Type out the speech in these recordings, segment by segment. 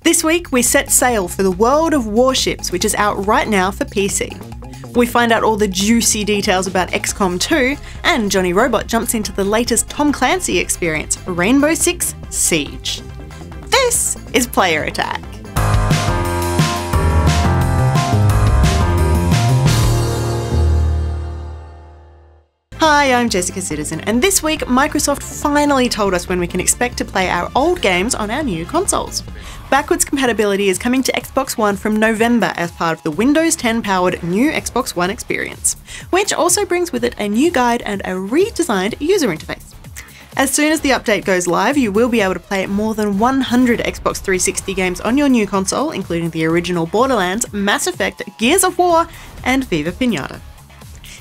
This week we set sail for the World of Warships, which is out right now for PC. We find out all the juicy details about XCOM 2, and Jonny Robot jumps into the latest Tom Clancy experience, Rainbow Six Siege. This is Player Attack. Hi, I'm Jessica Citizen, and this week Microsoft finally told us when we can expect to play our old games on our new consoles. Backwards compatibility is coming to Xbox One from November as part of the Windows 10 powered new Xbox One experience, which also brings with it a new guide and a redesigned user interface. As soon as the update goes live, you will be able to play more than 100 Xbox 360 games on your new console, including the original Borderlands, Mass Effect, Gears of War, and Viva Pinata.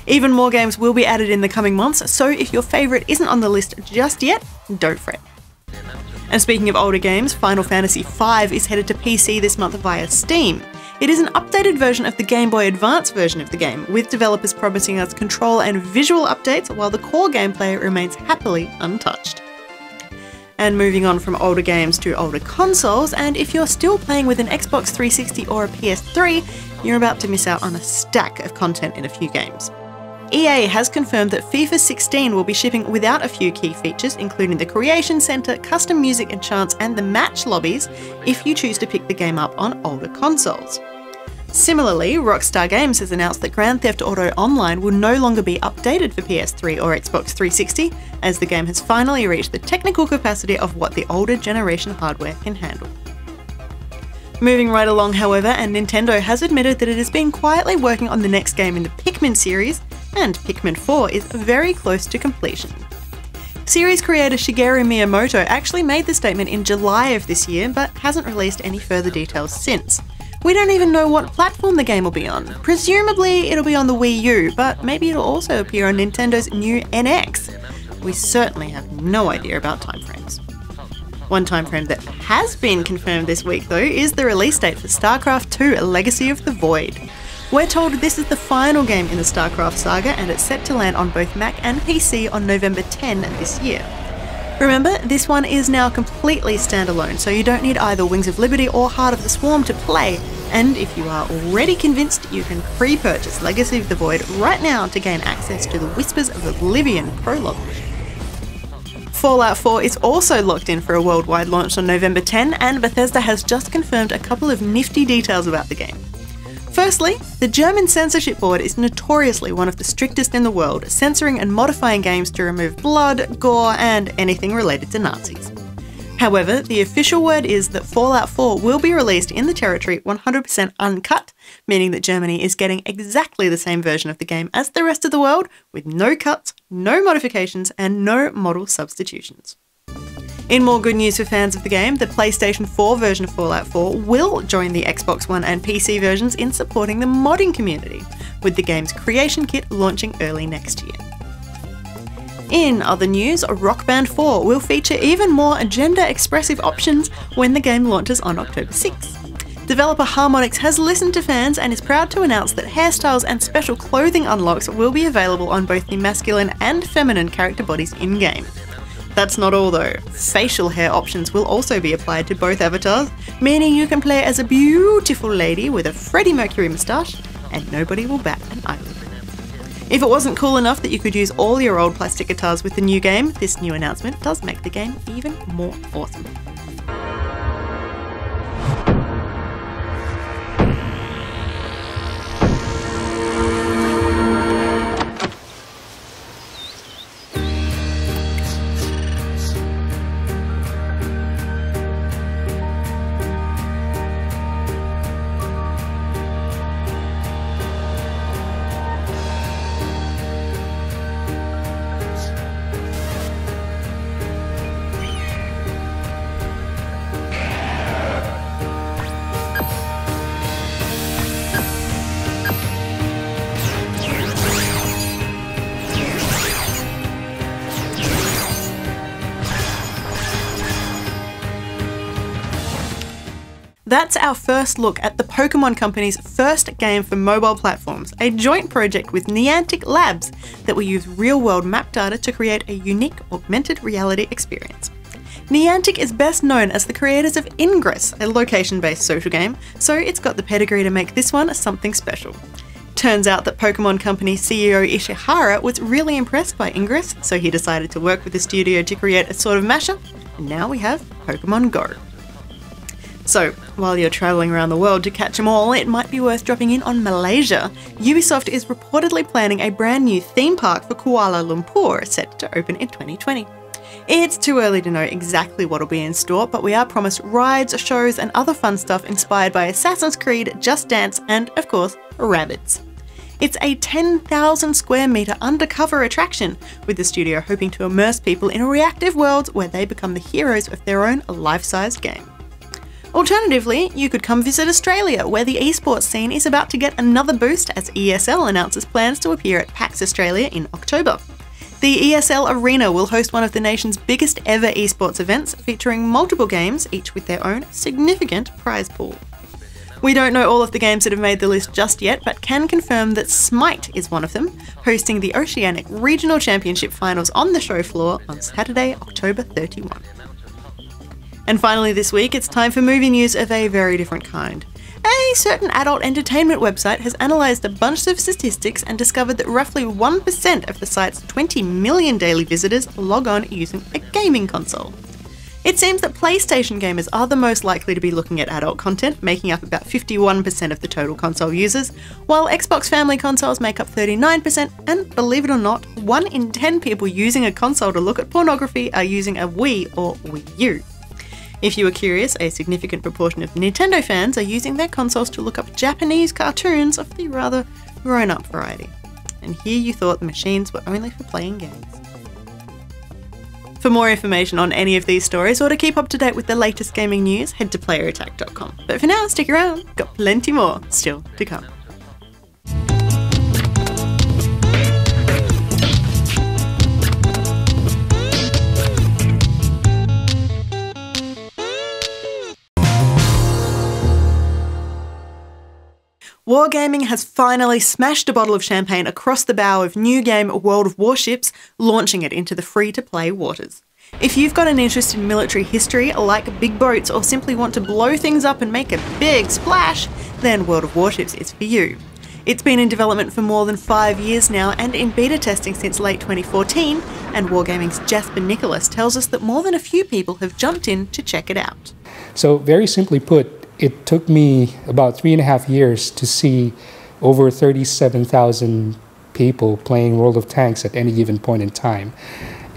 Even more games will be added in the coming months, so if your favourite isn't on the list just yet, don't fret. And speaking of older games, Final Fantasy V is headed to PC this month via Steam. It is an updated version of the Game Boy Advance version of the game, with developers promising us control and visual updates while the core gameplay remains happily untouched. And moving on from older games to older consoles, and if you're still playing with an Xbox 360 or a PS3, you're about to miss out on a stack of content in a few games. EA has confirmed that FIFA 16 will be shipping without a few key features, including the Creation Center, custom music and chants, and the match lobbies if you choose to pick the game up on older consoles. Similarly, Rockstar Games has announced that Grand Theft Auto Online will no longer be updated for PS3 or Xbox 360, as the game has finally reached the technical capacity of what the older generation hardware can handle. Moving right along, however, and Nintendo has admitted that it has been quietly working on the next game in the Pikmin series, and Pikmin 4 is very close to completion. Series creator Shigeru Miyamoto actually made the statement in July of this year, but hasn't released any further details since. We don't even know what platform the game will be on. Presumably it'll be on the Wii U, but maybe it'll also appear on Nintendo's new NX. We certainly have no idea about timeframes. One timeframe that has been confirmed this week though is the release date for StarCraft II: Legacy of the Void. We're told this is the final game in the StarCraft saga, and it's set to land on both Mac and PC on November 10 this year. Remember, this one is now completely standalone, so you don't need either Wings of Liberty or Heart of the Swarm to play, and if you are already convinced, you can pre-purchase Legacy of the Void right now to gain access to the Whispers of Oblivion prologue. Fallout 4 is also locked in for a worldwide launch on November 10, and Bethesda has just confirmed a couple of nifty details about the game. Firstly, the German censorship board is notoriously one of the strictest in the world, censoring and modifying games to remove blood, gore, and anything related to Nazis. However, the official word is that Fallout 4 will be released in the territory 100% uncut, meaning that Germany is getting exactly the same version of the game as the rest of the world, with no cuts, no modifications, and no model substitutions. In more good news for fans of the game, the PlayStation 4 version of Fallout 4 will join the Xbox One and PC versions in supporting the modding community, with the game's creation kit launching early next year. In other news, Rock Band 4 will feature even more gender-expressive options when the game launches on October 6. Developer Harmonix has listened to fans and is proud to announce that hairstyles and special clothing unlocks will be available on both the masculine and feminine character bodies in-game. That's not all though. Facial hair options will also be applied to both avatars, meaning you can play as a beautiful lady with a Freddie Mercury moustache and nobody will bat an eyelid. If it wasn't cool enough that you could use all your old plastic guitars with the new game, this new announcement does make the game even more awesome. That's our first look at the Pokemon Company's first game for mobile platforms, a joint project with Niantic Labs that will use real-world map data to create a unique augmented reality experience. Niantic is best known as the creators of Ingress, a location-based social game, so it's got the pedigree to make this one something special. Turns out that Pokemon Company CEO Ishihara was really impressed by Ingress, so he decided to work with the studio to create a sort of mashup, and now we have Pokemon Go. So, while you're travelling around the world to catch them all, it might be worth dropping in on Malaysia. Ubisoft is reportedly planning a brand new theme park for Kuala Lumpur, set to open in 2020. It's too early to know exactly what'll be in store, but we are promised rides, shows and other fun stuff inspired by Assassin's Creed, Just Dance and, of course, rabbits. It's a 10,000 square metre undercover attraction, with the studio hoping to immerse people in reactive worlds where they become the heroes of their own life-sized game. Alternatively, you could come visit Australia, where the esports scene is about to get another boost as ESL announces plans to appear at PAX Australia in October. The ESL Arena will host one of the nation's biggest ever esports events, featuring multiple games, each with their own significant prize pool. We don't know all of the games that have made the list just yet, but can confirm that Smite is one of them, hosting the Oceanic Regional Championship Finals on the show floor on Saturday, October 31. And finally this week, it's time for movie news of a very different kind. A certain adult entertainment website has analysed a bunch of statistics and discovered that roughly 1% of the site's 20 million daily visitors log on using a gaming console. It seems that PlayStation gamers are the most likely to be looking at adult content, making up about 51% of the total console users, while Xbox family consoles make up 39%, and believe it or not, 1 in 10 people using a console to look at pornography are using a Wii or Wii U. If you were curious, a significant proportion of Nintendo fans are using their consoles to look up Japanese cartoons of the rather grown-up variety. And here you thought the machines were only for playing games. For more information on any of these stories or to keep up to date with the latest gaming news, head to playerattack.com. But for now, stick around, got plenty more still to come. Wargaming has finally smashed a bottle of champagne across the bow of new game World of Warships, launching it into the free-to-play waters. If you've got an interest in military history, like big boats, or simply want to blow things up and make a big splash, then World of Warships is for you. It's been in development for more than 5 years now and in beta testing since late 2014, and Wargaming's Jasper Nicholas tells us that more than a few people have jumped in to check it out. So very simply put, it took me about 3.5 years to see over 37,000 people playing World of Tanks at any given point in time.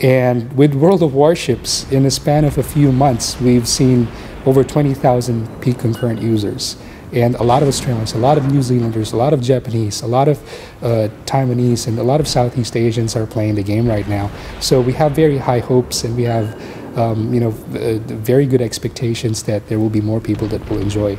And with World of Warships, in a span of a few months, we've seen over 20,000 peak concurrent users. And a lot of Australians, a lot of New Zealanders, a lot of Japanese, a lot of Taiwanese, and a lot of Southeast Asians are playing the game right now. So we have very high hopes, and we have very good expectations that there will be more people that will enjoy.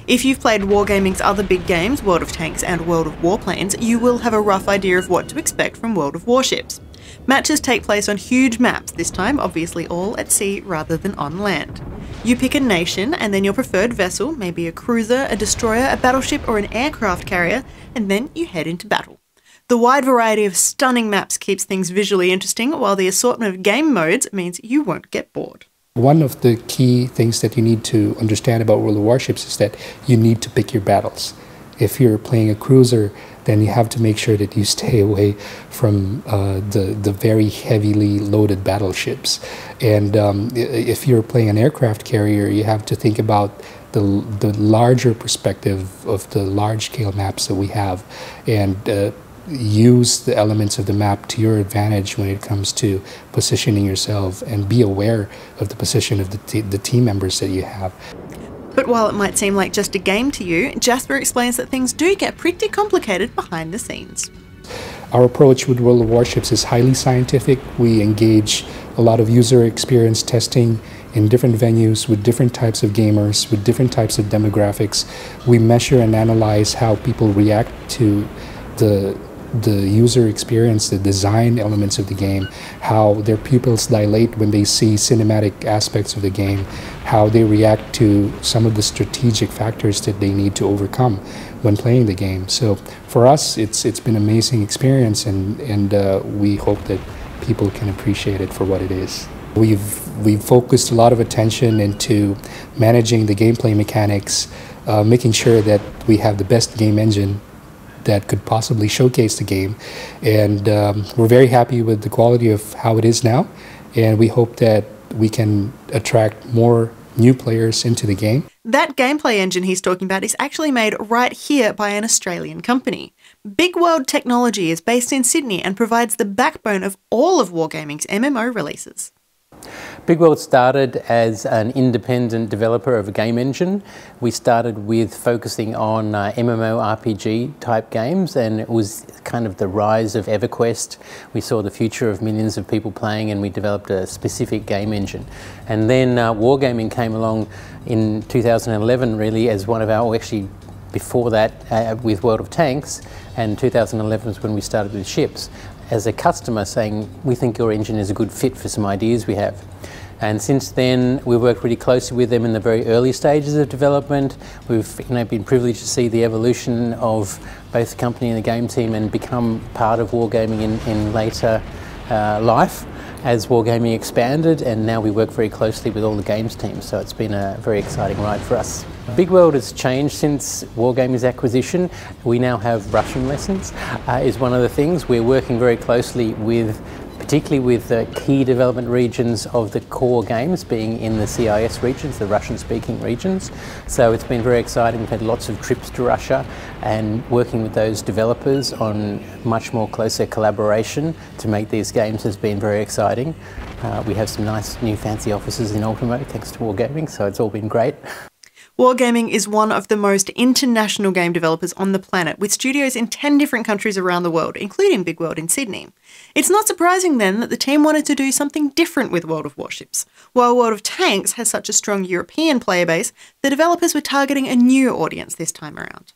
If you've played Wargaming's other big games, World of Tanks and World of Warplanes, you will have a rough idea of what to expect from World of Warships. Matches take place on huge maps, this time obviously all at sea rather than on land. You pick a nation and then your preferred vessel, maybe a cruiser, a destroyer, a battleship or an aircraft carrier, and then you head into battle. The wide variety of stunning maps keeps things visually interesting, while the assortment of game modes means you won't get bored. One of the key things that you need to understand about World of Warships is that you need to pick your battles. If you're playing a cruiser, then you have to make sure that you stay away from the very heavily loaded battleships. And if you're playing an aircraft carrier, you have to think about the larger perspective of the large-scale maps that we have, and use the elements of the map to your advantage when it comes to positioning yourself, and be aware of the position of the team members that you have. But while it might seem like just a game to you, Jasper explains that things do get pretty complicated behind the scenes. Our approach with World of Warships is highly scientific. We engage a lot of user experience testing in different venues with different types of gamers, with different types of demographics. We measure and analyze how people react to the user experience, the design elements of the game, how their pupils dilate when they see cinematic aspects of the game, how they react to some of the strategic factors that they need to overcome when playing the game. So for us, it's been an amazing experience, and we hope that people can appreciate it for what it is. We've focused a lot of attention into managing the gameplay mechanics, making sure that we have the best game engine that could possibly showcase the game, and we're very happy with the quality of how it is now, and we hope that we can attract more new players into the game. That gameplay engine he's talking about is actually made right here by an Australian company. BigWorld Technology is based in Sydney and provides the backbone of all of Wargaming's MMO releases. BigWorld started as an independent developer of a game engine. We started with focusing on MMORPG type games, and it was kind of the rise of EverQuest. We saw the future of millions of people playing, and we developed a specific game engine. And then Wargaming came along in 2011 really as one of our, actually before that with World of Tanks, and 2011 was when we started with ships, as a customer saying, we think your engine is a good fit for some ideas we have. And since then, we've worked really closely with them in the very early stages of development. We've been privileged to see the evolution of both the company and the game team and become part of Wargaming in later life as Wargaming expanded, and now we work very closely with all the games teams, so it's been a very exciting ride for us. BigWorld has changed since Wargaming's acquisition. We now have Russian lessons, is one of the things. We're working very closely with, particularly with the key development regions of the core games being in the CIS regions, the Russian-speaking regions. So it's been very exciting. We've had lots of trips to Russia and working with those developers on much more closer collaboration to make these games has been very exciting. We have some nice new fancy offices in Ultimo thanks to Wargaming, so it's all been great. Wargaming is one of the most international game developers on the planet, with studios in 10 different countries around the world, including BigWorld in Sydney. It's not surprising then that the team wanted to do something different with World of Warships. While World of Tanks has such a strong European player base, the developers were targeting a new audience this time around.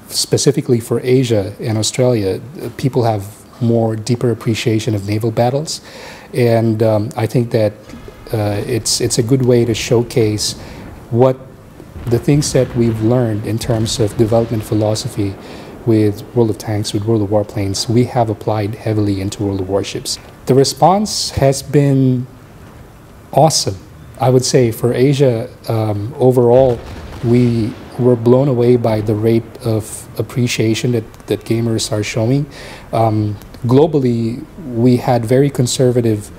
Specifically for Asia and Australia, people have more deeper appreciation of naval battles, and I think that it's a good way to showcase what the things that we've learned in terms of development philosophy with World of Tanks, with World of Warplanes, we have applied heavily into World of Warships. The response has been awesome. I would say for Asia, overall, we were blown away by the rate of appreciation that gamers are showing. Globally, we had very conservative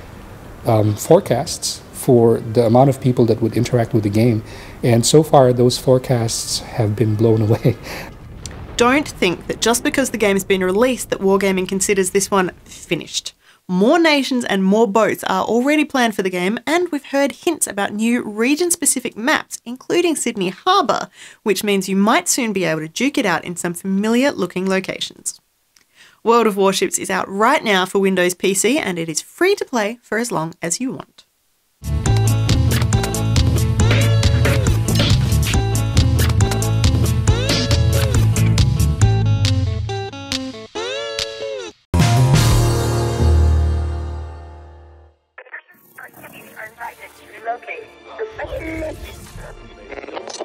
forecasts for the amount of people that would interact with the game. And so far, those forecasts have been blown away. Don't think that just because the game has been released that Wargaming considers this one finished. More nations and more boats are already planned for the game, and we've heard hints about new region-specific maps, including Sydney Harbour, which means you might soon be able to duke it out in some familiar-looking locations. World of Warships is out right now for Windows PC, and it is free to play for as long as you want.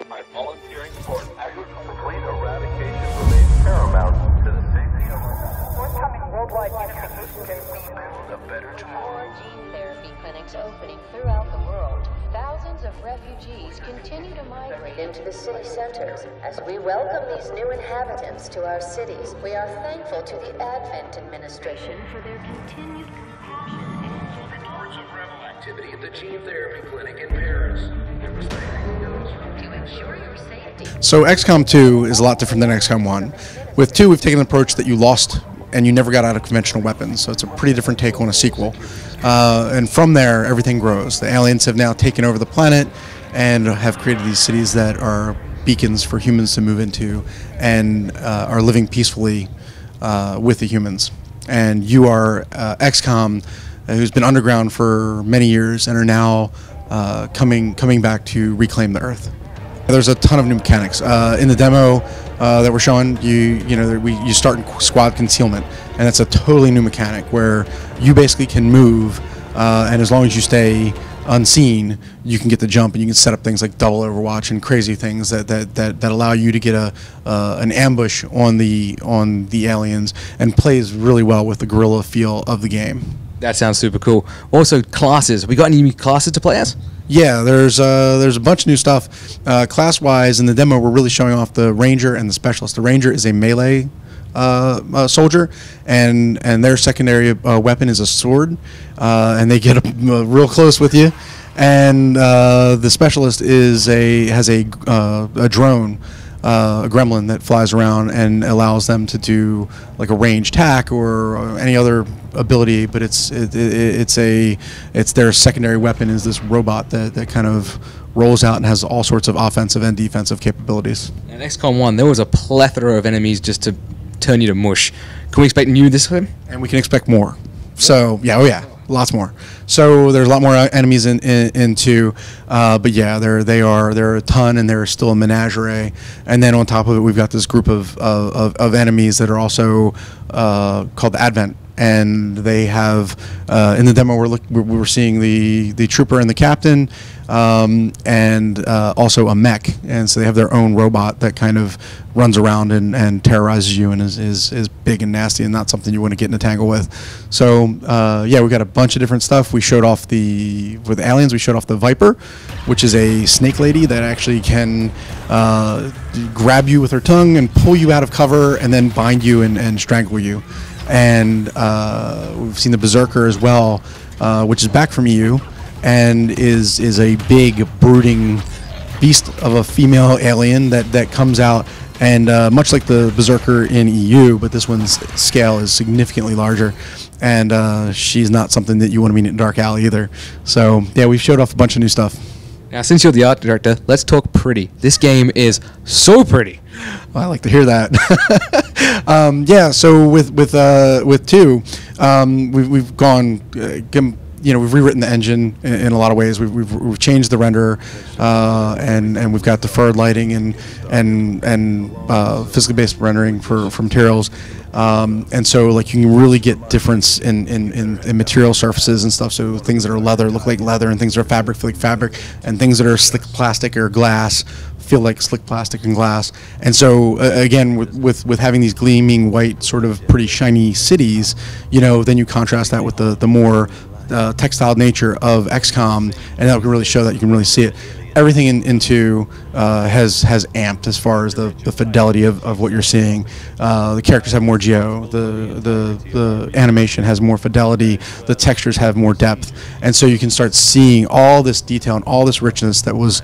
By volunteering for complete eradication remains paramount to the safety of forthcoming worldwide unification can we build a better tomorrow. More gene therapy clinics opening throughout the world. Thousands of refugees continue to migrate into the city centers. As we welcome these new inhabitants to our cities, we are thankful to the Advent administration for their continued compassion and reports of rebel activity at the gene therapy clinic in Paris. to ensure your safety. So XCOM 2 is a lot different than XCOM 1. With 2, we've taken an approach that you lost and you never got out of conventional weapons, so it's a pretty different take on a sequel. And from there, everything grows. The aliens have now taken over the planet and have created these cities that are beacons for humans to move into and are living peacefully with the humans. And you are XCOM, who's been underground for many years and are now coming back to reclaim the Earth. There's a ton of new mechanics. In the demo that we're showing, you start in squad concealment, and it's a totally new mechanic where you basically can move, and as long as you stay unseen, you can get the jump, and you can set up things like double Overwatch and crazy things that allow you to get an ambush on the aliens, and plays really well with the guerrilla feel of the game. That sounds super cool. Also, classes. We got any new classes to play as? Yeah, there's a bunch of new stuff. Class-wise, in the demo, we're really showing off the Ranger and the Specialist. The Ranger is a melee soldier, and their secondary weapon is a sword, and they get up real close with you. And the Specialist has a drone, a gremlin that flies around and allows them to do like a ranged attack or any other ability, but it's their secondary weapon is this robot that kind of rolls out and has all sorts of offensive and defensive capabilities. In XCOM 1, there was a plethora of enemies just to turn you to mush. Can we expect new this time? And we can expect more. So yeah, lots more. So there's a lot more enemies in 2, but yeah, there are a ton, and there's still a menagerie. And then on top of it, we've got this group of enemies that are also called the Advent. And they have in the demo we're seeing the trooper and the captain, and also a mech, and so they have their own robot that kind of runs around and terrorizes you and is big and nasty and not something you want to get in a tangle with. So yeah, we got a bunch of different stuff. We showed off with the aliens. We showed off the Viper, which is a snake lady that actually can grab you with her tongue and pull you out of cover and then bind you and strangle you. And we've seen the Berserker as well, which is back from EU, and is a big brooding beast of a female alien that comes out, and much like the Berserker in EU, but this one's scale is significantly larger, and she's not something that you want to meet in Dark Alley either. So yeah, we've showed off a bunch of new stuff. Now, since you're the art director, let's talk pretty. This game is so pretty. Well, I like to hear that. Yeah, so with 2, we've gone, we've rewritten the engine in a lot of ways. We've changed the render, and we've got deferred lighting and physically based rendering for materials. And so like you can really get difference in material surfaces and stuff. So things that are leather look like leather, and things that are fabric feel like fabric, and things that are slick plastic or glass feel like slick plastic and glass. And so again, with having these gleaming white, sort of pretty shiny cities, then you contrast that with the more textile nature of XCOM, and that can really show that. You can really see it. Everything in 2 has amped as far as the fidelity of what you're seeing. The characters have more geo. The animation has more fidelity. The textures have more depth, and so you can start seeing all this detail and all this richness that was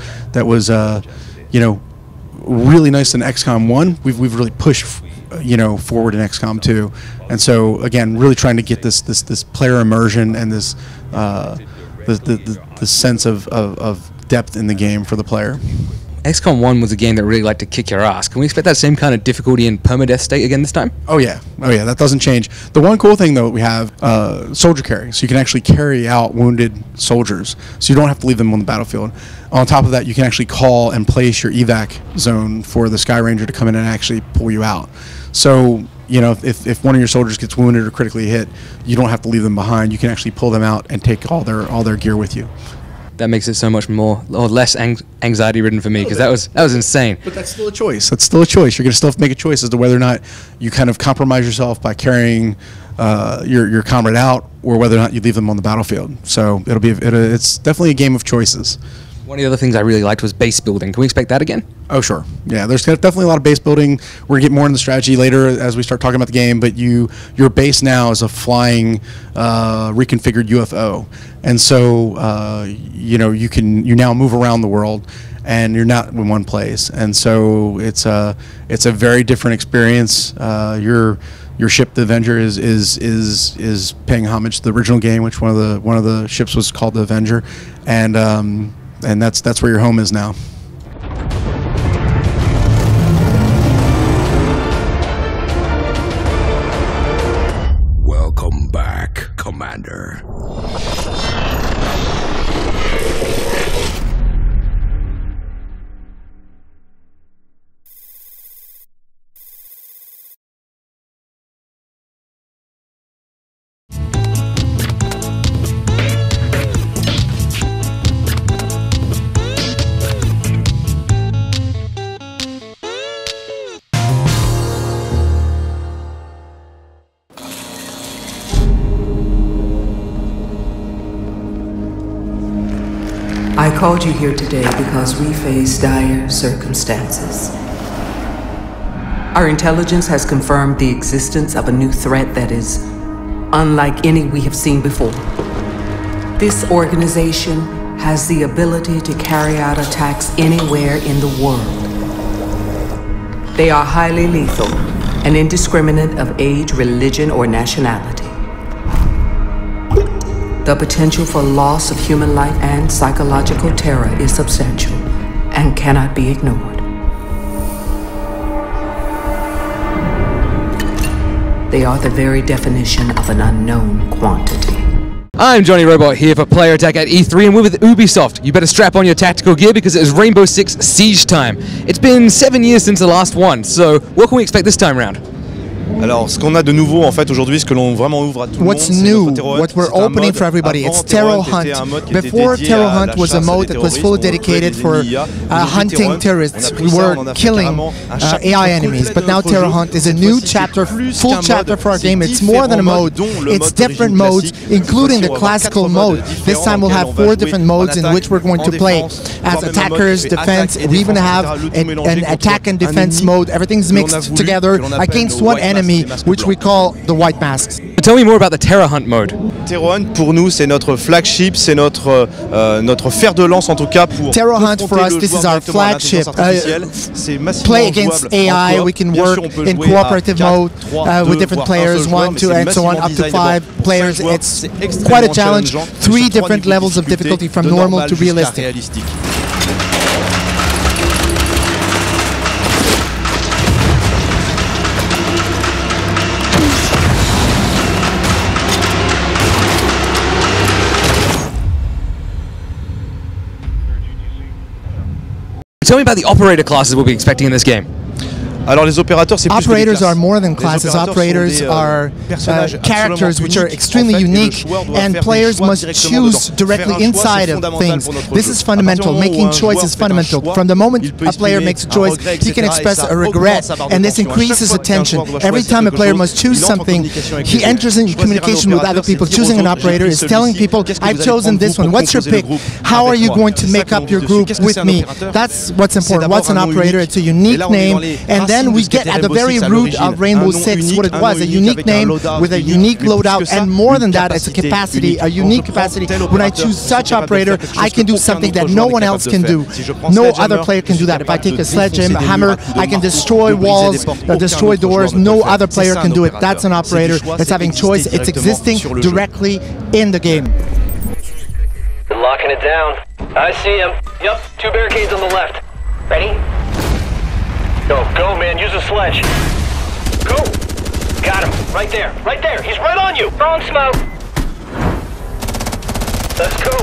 really nice in XCOM 1. We've really pushed forward in XCOM 2, and so again, really trying to get this player immersion and this the sense of depth in the game for the player. XCOM 1 was a game that really liked to kick your ass. Can we expect that same kind of difficulty in permadeath state again this time? Oh yeah, that doesn't change. The one cool thing though, we have soldier carry, so you can actually carry out wounded soldiers, so you don't have to leave them on the battlefield. On top of that, you can actually call and place your evac zone for the Sky Ranger to come in and actually pull you out. So if one of your soldiers gets wounded or critically hit, you don't have to leave them behind. You can actually pull them out and take all their gear with you. That makes it so much more or less anxiety ridden for me, because that was insane. But that's still a choice. That's still a choice. You're going to still have to make a choice as to whether or not you kind of compromise yourself by carrying your comrade out, or whether or not you leave them on the battlefield. So it's definitely a game of choices. One of the other things I really liked was base building. Can we expect that again? Oh, sure. Yeah, there's definitely a lot of base building. We're going to get more into the strategy later as we start talking about the game, but your base now is a flying, reconfigured UFO. And so, you now move around the world, and you're not in one place. And so it's a very different experience. Your ship, the Avenger, is paying homage to the original game, which one of the ships was called the Avenger, and that's where your home is now. Welcome back, Commander. called you here today because we face dire circumstances. Our intelligence has confirmed the existence of a new threat that is unlike any we have seen before. This organization has the ability to carry out attacks anywhere in the world. They are highly lethal and indiscriminate of age, religion, or nationality. The potential for loss of human life and psychological terror is substantial and cannot be ignored. They are the very definition of an unknown quantity. I'm Jonny Robot here for Player Attack at E3, and we're with Ubisoft. You better strap on your tactical gear because it is Rainbow Six Siege time. It's been 7 years since the last one, so what can we expect this time round? Alors, ce qu'on a de nouveau en fait aujourd'hui, ce que l'on vraiment ouvre à tout le monde, what's new, what we're opening for everybody, it's Terror Hunt. Before Terror Hunt was a mode that was fully dedicated for hunting terrorists. We were killing AI enemies, but now Terror Hunt is a new chapter, full chapter for our game. It's more than a mode, it's different modes, including the classical mode. This time we'll have 4 different modes in which we're going to play as attackers, defense. We even have an attack and defense mode. Everything's mixed together against one enemy, which we call the White Masks. Tell me more about the Terror Hunt mode. Terror Hunt pour nous c'est notre flagship, c'est notre fer de lance en tout cas pour Terror Hunt for us, this is our flagship. Play against AI, we can work in cooperative mode with different players, 1, 2, and so on, up to 5 players. It's quite a challenge. 3 different levels of difficulty from normal to realistic. Tell me about the operator classes we'll be expecting in this game. Alors les opérateurs, c'est plus Operators are more than classes. Operators are characters which are extremely unique, and players must choose directly inside of things. This is fundamental. Making choice is fundamental. From the moment a player makes a choice, he can express a regret, and this increases attention. Every time a player must choose something, he enters into communication with other people. Choosing an operator is telling people, I've chosen this one. What's your pick? How are you going to make up your group with me? That's what's important. What's an operator? It's a unique name, and then we get at the very root of Rainbow Six what it was, a unique name with a unique loadout, and more than that, it's a capacity, a unique capacity. When I choose such operator, I can do something that no one else can do. No other player can do that. If I take a sledgehammer, I can destroy walls, destroy doors. No other player can do it. That's an operator. It's having choice. It's existing directly in the game. They're locking it down. I see him. Yep, 2 barricades on the left. Ready? Go, man, use a sledge. Go! Got him, right there, he's right on you! Wrong smoke! Let's go!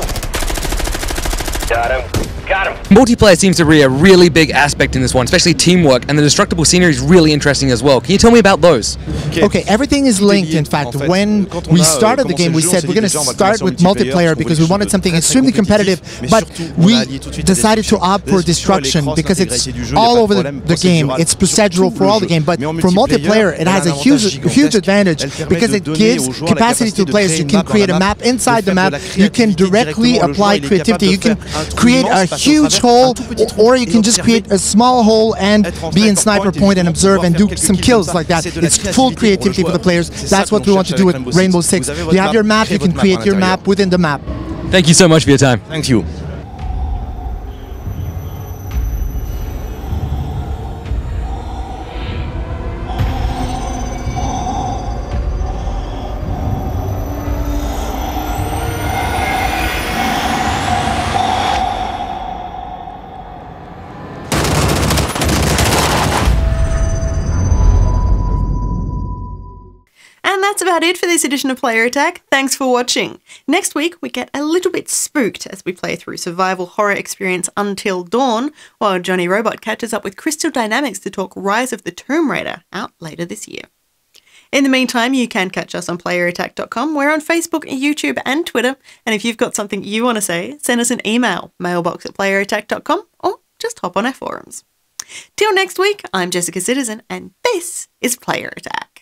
Got him. Multiplayer seems to be a really big aspect in this one, especially teamwork, and the destructible scenery is really interesting as well. Can you tell me about those? Okay, everything is linked. In fact, when we started the game, we said we're going to start with multiplayer because we wanted something extremely competitive, but we decided to opt for destruction because it's all over the game. It's procedural for all the game, but for multiplayer, it has a huge advantage because it gives capacity to players. You can create a map inside the map. You can directly apply creativity. You can create a huge hole, or you can just create a small hole and be in sniper point and observe and do some kills like that. It's full creativity for the players. That's what we want to do with Rainbow Six. You have your map, you can create your map within the map. Thank you so much for your time. Thank you. That's about it for this edition of Player Attack. Thanks for watching. Next week, we get a little bit spooked as we play through survival horror experience Until Dawn, while Jonny Robot catches up with Crystal Dynamics to talk Rise of the Tomb Raider, out later this year. In the meantime, you can catch us on playerattack.com. We're on Facebook, YouTube, and Twitter. And if you've got something you want to say, send us an email, mailbox@playerattack.com, or just hop on our forums. Till next week, I'm Jessica Citizen, and this is Player Attack.